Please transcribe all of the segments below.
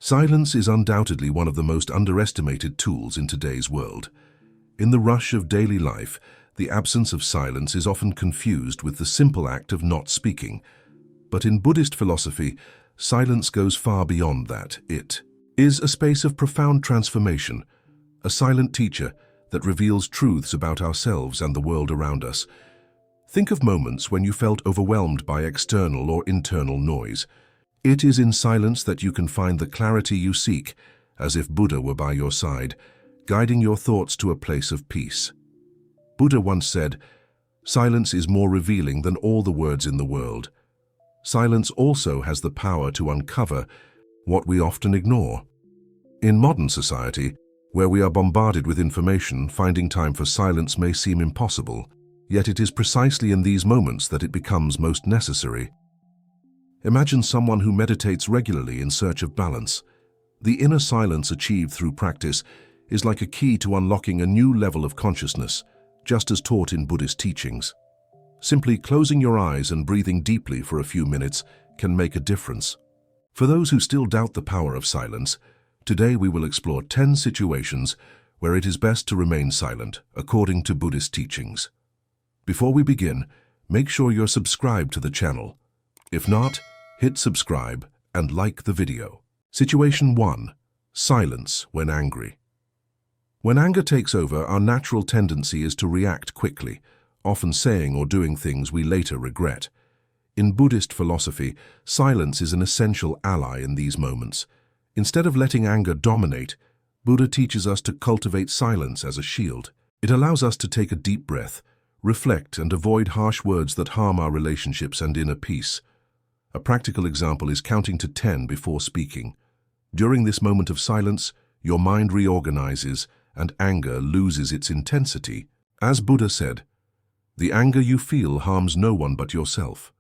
Silence is undoubtedly one of the most underestimated tools in today's world. In the rush of daily life, the absence of silence is often confused with the simple act of not speaking. But in Buddhist philosophy, silence goes far beyond that. It is a space of profound transformation, a silent teacher that reveals truths about ourselves and the world around us. Think of moments when you felt overwhelmed by external or internal noise. It is in silence that you can find the clarity you seek, as if Buddha were by your side, guiding your thoughts to a place of peace. Buddha once said, "Silence is more revealing than all the words in the world." Silence also has the power to uncover what we often ignore. In modern society, where we are bombarded with information, finding time for silence may seem impossible, yet it is precisely in these moments that it becomes most necessary. Imagine someone who meditates regularly in search of balance. The inner silence achieved through practice is like a key to unlocking a new level of consciousness, just as taught in Buddhist teachings. Simply closing your eyes and breathing deeply for a few minutes can make a difference. For those who still doubt the power of silence, today we will explore 10 situations where it is best to remain silent, according to Buddhist teachings. Before we begin, make sure you're subscribed to the channel. If not, hit subscribe and like the video. Situation 1. Silence when angry. When anger takes over, our natural tendency is to react quickly, often saying or doing things we later regret. In Buddhist philosophy, silence is an essential ally in these moments. Instead of letting anger dominate, Buddha teaches us to cultivate silence as a shield. It allows us to take a deep breath, reflect, and avoid harsh words that harm our relationships and inner peace. A practical example is counting to 10 before speaking. During this moment of silence, your mind reorganizes and anger loses its intensity. As Buddha said, "The anger you feel harms no one but yourself."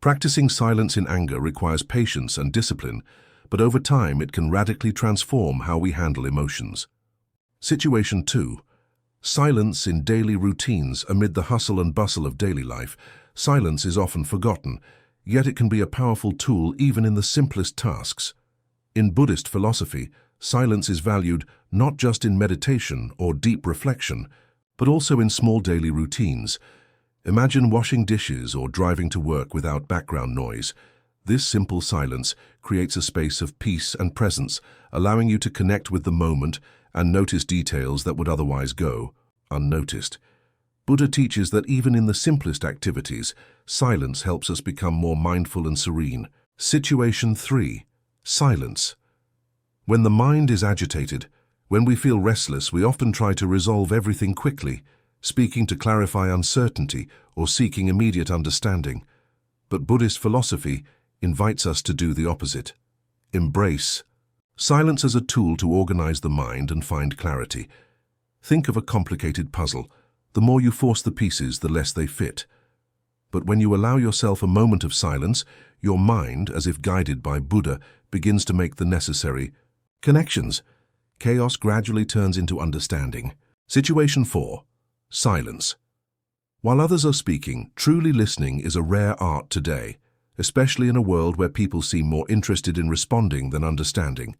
Practicing silence in anger requires patience and discipline, but over time it can radically transform how we handle emotions. Situation 2. Silence in daily routines. Amid the hustle and bustle of daily life, silence is often forgotten, yet it can be a powerful tool even in the simplest tasks. In Buddhist philosophy, silence is valued not just in meditation or deep reflection, but also in small daily routines. Imagine washing dishes or driving to work without background noise. This simple silence creates a space of peace and presence, allowing you to connect with the moment and notice details that would otherwise go unnoticed. Buddha teaches that even in the simplest activities, silence helps us become more mindful and serene. Situation 3. Silence. When the mind is agitated, when we feel restless, we often try to resolve everything quickly, speaking to clarify uncertainty or seeking immediate understanding. But Buddhist philosophy invites us to do the opposite. Embrace silence as a tool to organize the mind and find clarity. Think of a complicated puzzle. The more you force the pieces, the less they fit. But when you allow yourself a moment of silence, your mind, as if guided by Buddha, begins to make the necessary connections. Chaos gradually turns into understanding. Situation 4. Silence. While others are speaking, truly listening is a rare art today, especially in a world where people seem more interested in responding than understanding.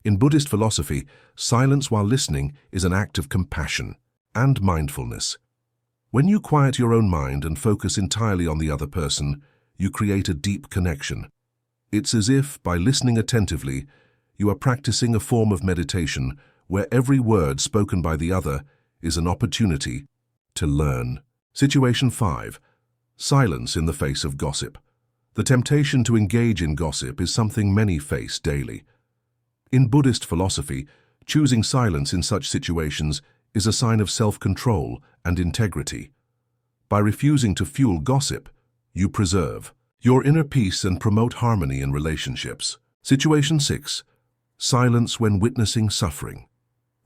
In Buddhist philosophy, silence while listening is an act of compassion and mindfulness. When you quiet your own mind and focus entirely on the other person, you create a deep connection. It's as if, by listening attentively, you are practicing a form of meditation where every word spoken by the other is an opportunity to learn. Situation 5. Silence in the face of gossip. The temptation to engage in gossip is something many face daily. In Buddhist philosophy, choosing silence in such situations is a sign of self-control and integrity. By refusing to fuel gossip, you preserve your inner peace and promote harmony in relationships. Situation 6. Silence when witnessing suffering.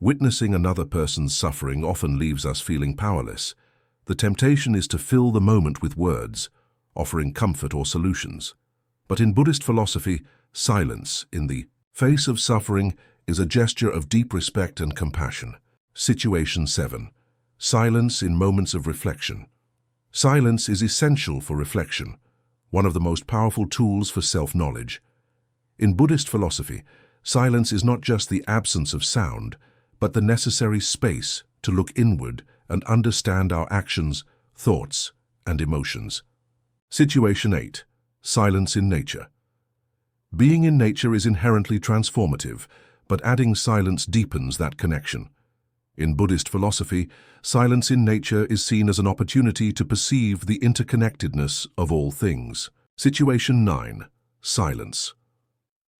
Witnessing another person's suffering often leaves us feeling powerless. The temptation is to fill the moment with words, offering comfort or solutions. But in Buddhist philosophy, silence in the face of suffering is a gesture of deep respect and compassion. Situation 7. Silence in moments of reflection. Silence is essential for reflection, one of the most powerful tools for self-knowledge. In Buddhist philosophy, Silence is not just the absence of sound, but the necessary space to look inward and understand our actions, thoughts, and emotions. Situation 8. Silence in nature. Being in nature is inherently transformative, but adding silence deepens that connection. In Buddhist philosophy, silence in nature is seen as an opportunity to perceive the interconnectedness of all things. Situation 9. Silence.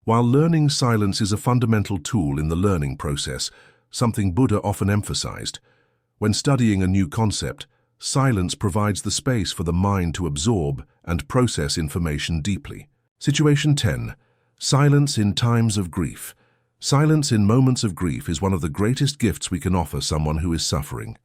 While learning silence is a fundamental tool in the learning process, something Buddha often emphasized, when studying a new concept, silence provides the space for the mind to absorb and process information deeply. Situation 10. Silence in times of grief. Silence in moments of grief is one of the greatest gifts we can offer someone who is suffering.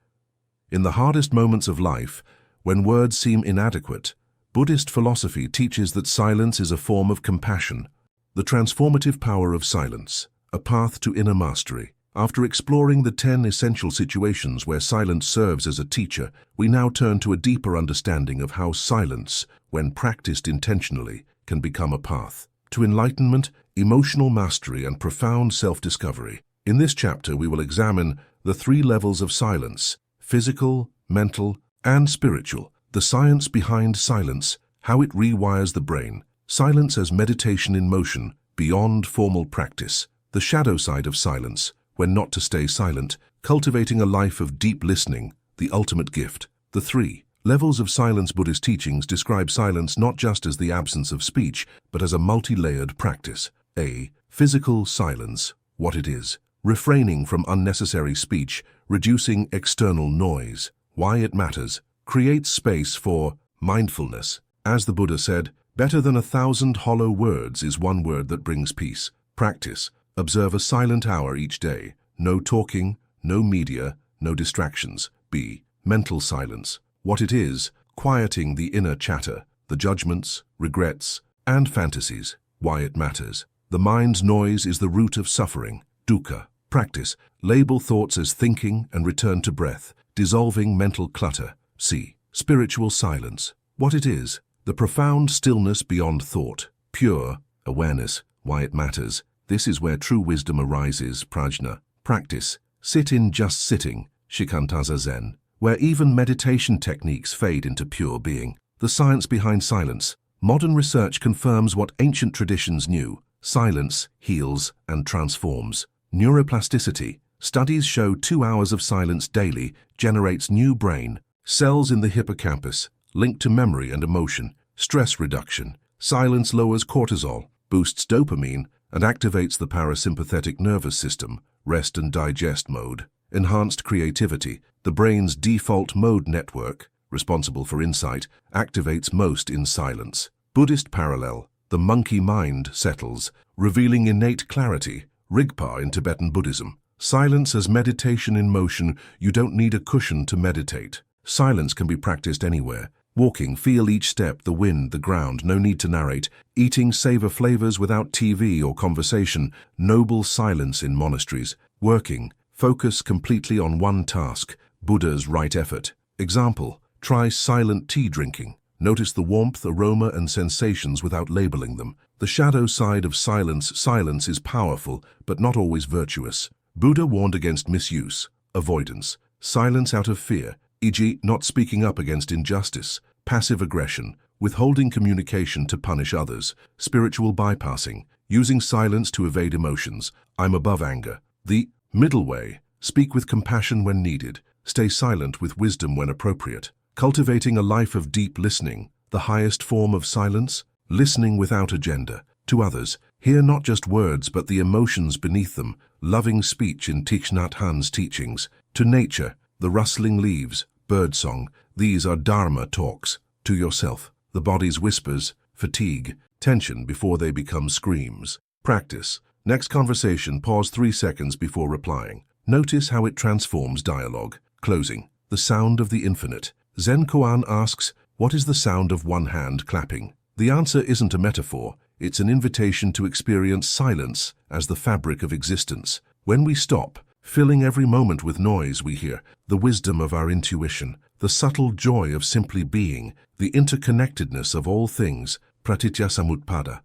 In the hardest moments of life, when words seem inadequate, Buddhist philosophy teaches that silence is a form of compassion. The transformative power of silence, a path to inner mastery. After exploring the 10 essential situations where silence serves as a teacher, we now turn to a deeper understanding of how silence, when practiced intentionally, can become a path to enlightenment, emotional mastery, and profound self-discovery. In this chapter, we will examine the 3 levels of silence: physical, mental, and spiritual. The science behind silence, how it rewires the brain. Silence as meditation in motion, beyond formal practice. The shadow side of silence, when not to stay silent, cultivating a life of deep listening, the ultimate gift. The 3 levels of silence. Buddhist teachings describe silence not just as the absence of speech, but as a multi-layered practice. A. Physical silence, what it is. Refraining from unnecessary speech, reducing external noise. Why it matters. Creates space for mindfulness. As the Buddha said, better than 1,000 hollow words is one word that brings peace. Practice. Observe a silent hour each day. No talking, no media, no distractions. B. Mental silence. What it is, quieting the inner chatter, the judgments, regrets, and fantasies. Why it matters. The mind's noise is the root of suffering. Dukkha. Practice. Label thoughts as thinking and return to breath, dissolving mental clutter. C. Spiritual silence. What it is, the profound stillness beyond thought. Pure awareness. Why it matters. This is where true wisdom arises. Prajna. Practice. Sit in just sitting. Shikantaza Zen. Where even meditation techniques fade into pure being. The science behind silence. Modern research confirms what ancient traditions knew. Silence heals and transforms. Neuroplasticity. Studies show 2 hours of silence daily generates new brain cells in the hippocampus, linked to memory and emotion. Stress reduction. Silence lowers cortisol, boosts dopamine, and activates the parasympathetic nervous system, rest and digest mode. Enhanced creativity. The brain's default mode network, responsible for insight, activates most in silence. Buddhist parallel. The monkey mind settles, revealing innate clarity. Rigpa in Tibetan Buddhism. Silence as meditation in motion. You don't need a cushion to meditate. Silence can be practiced anywhere. Walking, feel each step, the wind, the ground, no need to narrate. Eating, savor flavors without TV or conversation. Noble silence in monasteries. Working, focus completely on one task. Buddha's right effort. Example, try silent tea drinking. Notice the warmth, aroma, and sensations without labeling them. The shadow side of silence. Silence is powerful, but not always virtuous. Buddha warned against misuse, avoidance, silence out of fear, e.g., not speaking up against injustice, passive aggression, withholding communication to punish others, spiritual bypassing, using silence to evade emotions. I'm above anger. The middle way, speak with compassion when needed, stay silent with wisdom when appropriate. Cultivating a life of deep listening, the highest form of silence, listening without agenda. To others, hear not just words but the emotions beneath them, loving speech in Thich Nhat Hanh's teachings. To nature, the rustling leaves, birdsong, these are Dharma talks. To yourself, the body's whispers, fatigue, tension before they become screams. Practice. Next conversation, pause 3 seconds before replying. Notice how it transforms dialogue. Closing. The sound of the infinite. Zen Koan asks, what is the sound of one hand clapping? The answer isn't a metaphor, it's an invitation to experience silence as the fabric of existence. When we stop, filling every moment with noise, we hear the wisdom of our intuition, the subtle joy of simply being, the interconnectedness of all things, pratitya samutpada.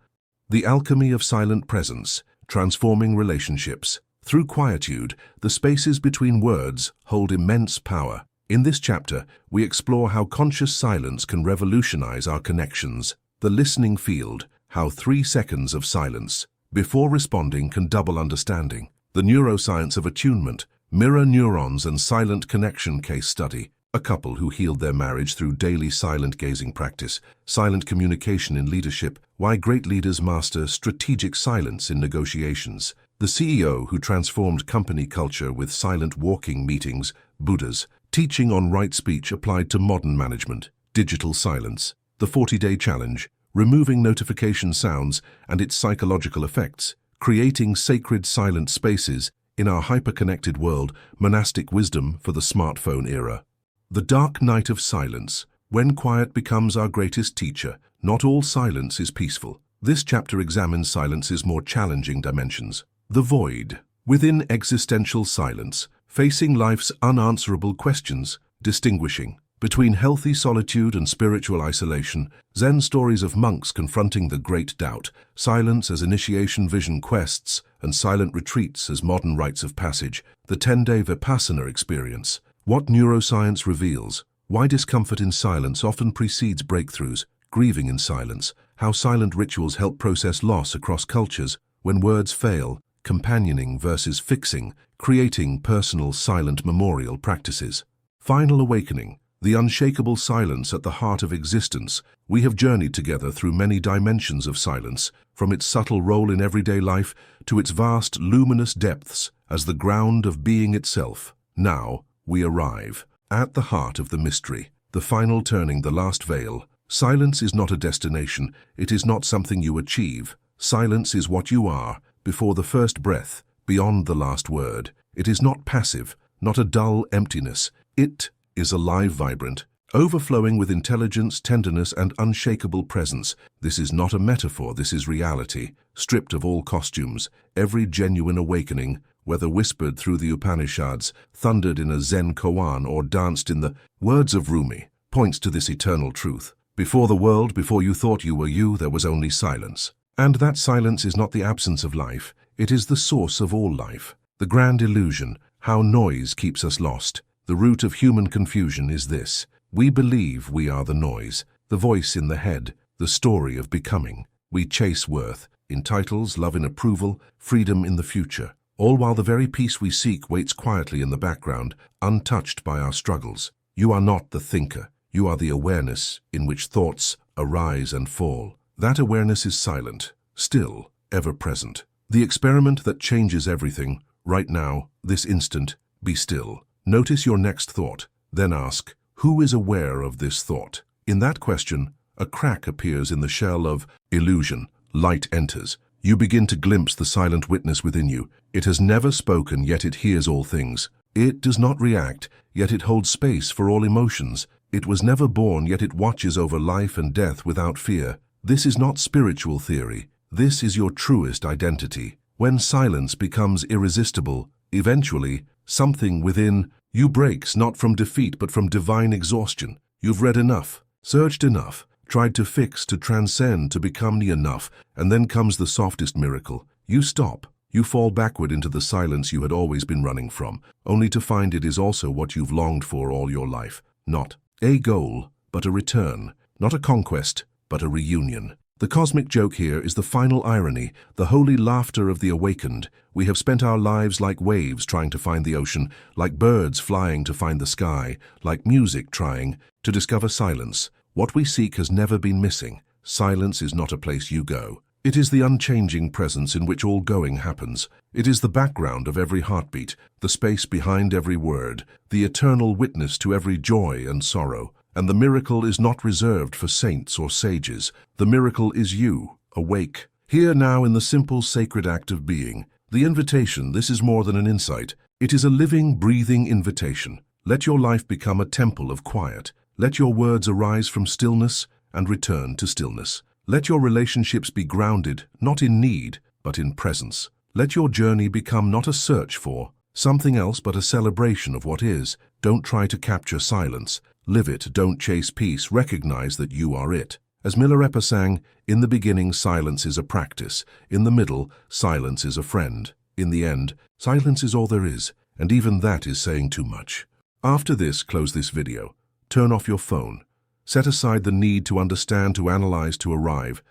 The alchemy of silent presence, transforming relationships. Through quietude, the spaces between words hold immense power. In this chapter, we explore how conscious silence can revolutionize our connections. The listening field, how 3 seconds of silence before responding can double understanding. The neuroscience of attunement, mirror neurons and silent connection case study. A couple who healed their marriage through daily silent gazing practice, silent communication in leadership, why great leaders master strategic silence in negotiations. The CEO who transformed company culture with silent walking meetings, Buddhas, teaching on right speech applied to modern management. Digital silence. The 40-day challenge, removing notification sounds and its psychological effects, creating sacred silent spaces in our hyper-connected world, monastic wisdom for the smartphone era. The dark night of silence, when quiet becomes our greatest teacher. Not all silence is peaceful. This chapter examines silence's more challenging dimensions. The void. Within existential silence, facing life's unanswerable questions, distinguishing between healthy solitude and spiritual isolation, Zen stories of monks confronting the great doubt, silence as initiation vision quests, and silent retreats as modern rites of passage, the 10-day Vipassana experience. What neuroscience reveals, why discomfort in silence often precedes breakthroughs, grieving in silence, how silent rituals help process loss across cultures, when words fail, companioning versus fixing, creating personal silent memorial practices. Final awakening, the unshakable silence at the heart of existence. We have journeyed together through many dimensions of silence, from its subtle role in everyday life to its vast, luminous depths as the ground of being itself. Now, we arrive at the heart of the mystery, the final turning, the last veil. Silence is not a destination, it is not something you achieve. Silence is what you are, before the first breath, beyond the last word. It is not passive, not a dull emptiness. It is alive, vibrant, overflowing with intelligence, tenderness, and unshakable presence. This is not a metaphor, this is reality. Stripped of all costumes, every genuine awakening, whether whispered through the Upanishads, thundered in a Zen koan, or danced in the words of Rumi, points to this eternal truth. Before the world, before you thought you were you, there was only silence. And that silence is not the absence of life, it is the source of all life. The grand illusion, how noise keeps us lost. The root of human confusion is this: we believe we are the noise, the voice in the head, the story of becoming. We chase worth, in titles, love in approval, freedom in the future, all while the very peace we seek waits quietly in the background, untouched by our struggles. You are not the thinker, you are the awareness in which thoughts arise and fall. That awareness is silent, still, ever present. The experiment that changes everything, right now, this instant, be still. Notice your next thought, then ask, who is aware of this thought? In that question, a crack appears in the shell of illusion. Light enters. You begin to glimpse the silent witness within you. It has never spoken, yet it hears all things. It does not react, yet it holds space for all emotions. It was never born, yet it watches over life and death without fear. This is not spiritual theory. This is your truest identity. When silence becomes irresistible, eventually, something within you breaks, not from defeat but from divine exhaustion. You've read enough, searched enough, tried to fix, to transcend, to become enough, and then comes the softest miracle. You stop. You fall backward into the silence you had always been running from, only to find it is also what you've longed for all your life. Not a goal, but a return. Not a conquest, but a reunion. The cosmic joke here is the final irony, the holy laughter of the awakened. We have spent our lives like waves trying to find the ocean, like birds flying to find the sky, like music trying to discover silence. What we seek has never been missing. Silence is not a place you go. It is the unchanging presence in which all going happens. It is the background of every heartbeat, the space behind every word, the eternal witness to every joy and sorrow. And the miracle is not reserved for saints or sages. The miracle is you, awake, here now in the simple sacred act of being. The invitation, this is more than an insight. It is a living, breathing invitation. Let your life become a temple of quiet. Let your words arise from stillness and return to stillness. Let your relationships be grounded, not in need, but in presence. Let your journey become not a search for something else, but a celebration of what is. Don't try to capture silence. Live it, don't chase peace, recognize that you are it. As Milarepa sang, "In the beginning, silence is a practice. In the middle, silence is a friend. In the end, silence is all there is, and even that is saying too much." After this, close this video. Turn off your phone. Set aside the need to understand, to analyze, to arrive.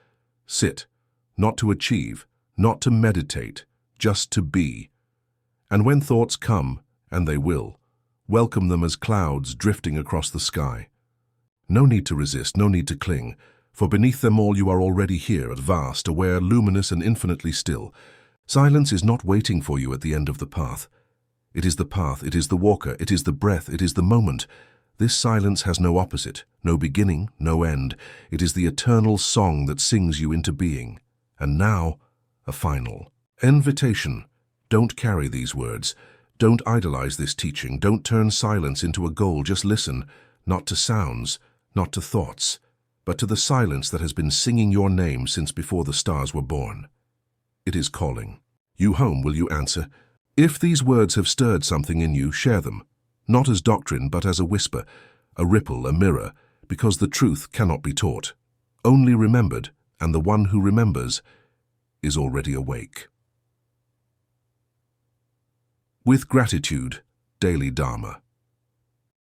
Sit, not to achieve, not to meditate, just to be. And when thoughts come, and they will, welcome them as clouds drifting across the sky. No need to resist, no need to cling, for beneath them all you are already here, at vast, aware, luminous, and infinitely still. Silence is not waiting for you at the end of the path. It is the path, it is the walker, it is the breath, it is the moment. This silence has no opposite, no beginning, no end. It is the eternal song that sings you into being. And now, a final invitation. Don't carry these words. Don't idolize this teaching. Don't turn silence into a goal. Just listen, not to sounds, not to thoughts, but to the silence that has been singing your name since before the stars were born. It is calling. You home, will you answer? If these words have stirred something in you, share them. Not as doctrine, but as a whisper, a ripple, a mirror, because the truth cannot be taught, only remembered, and the one who remembers is already awake. With gratitude, Daily Dharma.